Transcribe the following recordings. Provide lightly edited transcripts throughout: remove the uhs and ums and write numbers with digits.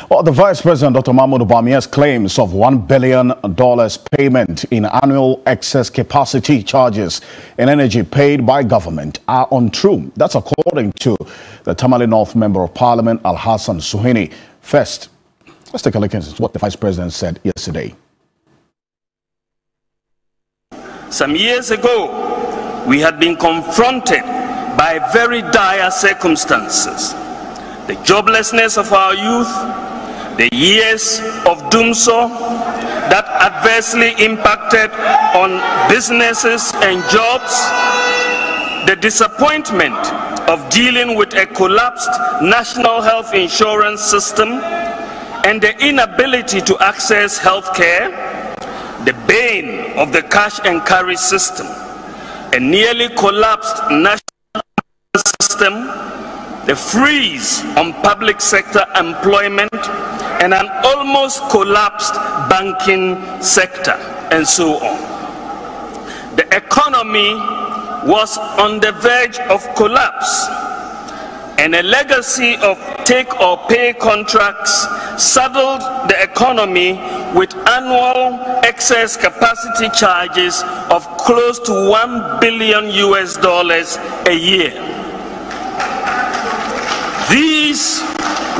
Well, the Vice President, Dr. Bawumia's claims of $1 billion payment in annual excess capacity charges in energy paid by government are untrue. That's according to the Tamale North Member of Parliament, Al-Hassan Suhuyini. First, let's take a look at what the Vice President said yesterday. Some years ago, we had been confronted by very dire circumstances. The joblessness of our youth, the years of doomsor that adversely impacted on businesses and jobs, the disappointment of dealing with a collapsed national health insurance system, and the inability to access health care, the bane of the cash and carry system, a nearly collapsed national system, the freeze on public sector employment, and an almost collapsed banking sector, and so on. The economy was on the verge of collapse, and a legacy of take-or-pay contracts saddled the economy with annual excess capacity charges of close to $1 billion a year. These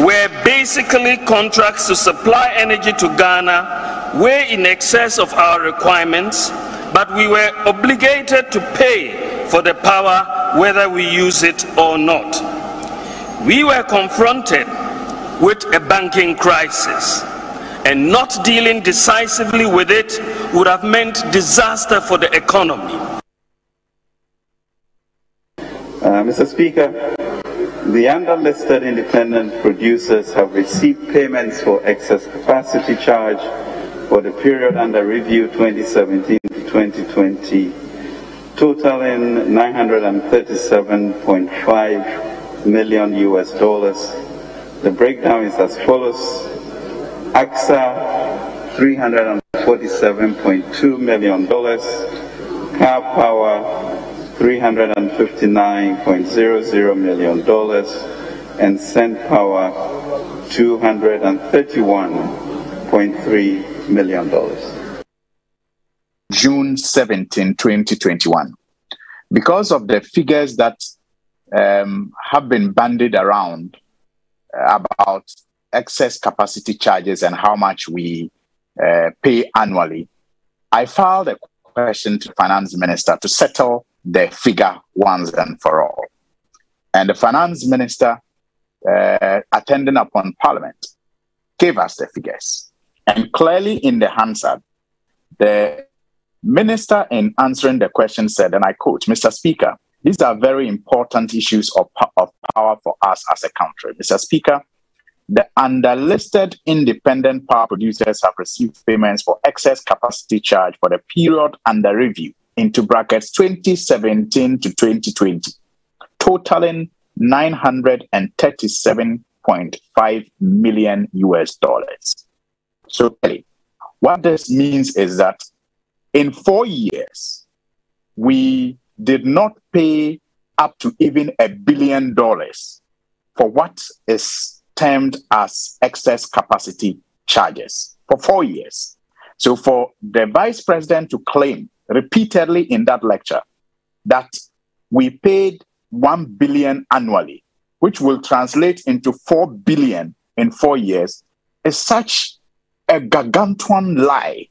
were basically contracts to supply energy to Ghana way in excess of our requirements, but we were obligated to pay for the power whether we use it or not. We were confronted with a banking crisis, and not dealing decisively with it would have meant disaster for the economy. Mr. Speaker, the underlisted independent producers have received payments for excess capacity charge for the period under review 2017 to 2020, totaling $937.5 million. The breakdown is as follows: AXA $347.2 million, Car Power $359.00 million, and Send Power $231.3 million. June 17, 2021. Because of the figures that have been bandied around about excess capacity charges and how much we pay annually, I filed a question to the Finance Minister to settle the figure once and for all. And the Finance Minister, attending upon Parliament, gave us the figures. And clearly in the answer, the Minister, in answering the question, said, and I quote, "Mr. Speaker, these are very important issues of power for us as a country. Mr. Speaker, the underlisted independent power producers have received payments for excess capacity charge for the period under review, into brackets 2017 to 2020, totaling $937.5 million. So what this means is that in 4 years, we did not pay up to even $1 billion for what is termed as excess capacity charges for 4 years. So for the Vice President to claim repeatedly in that lecture that we paid $1 billion annually, which will translate into $4 billion in 4 years, is such a gargantuan lie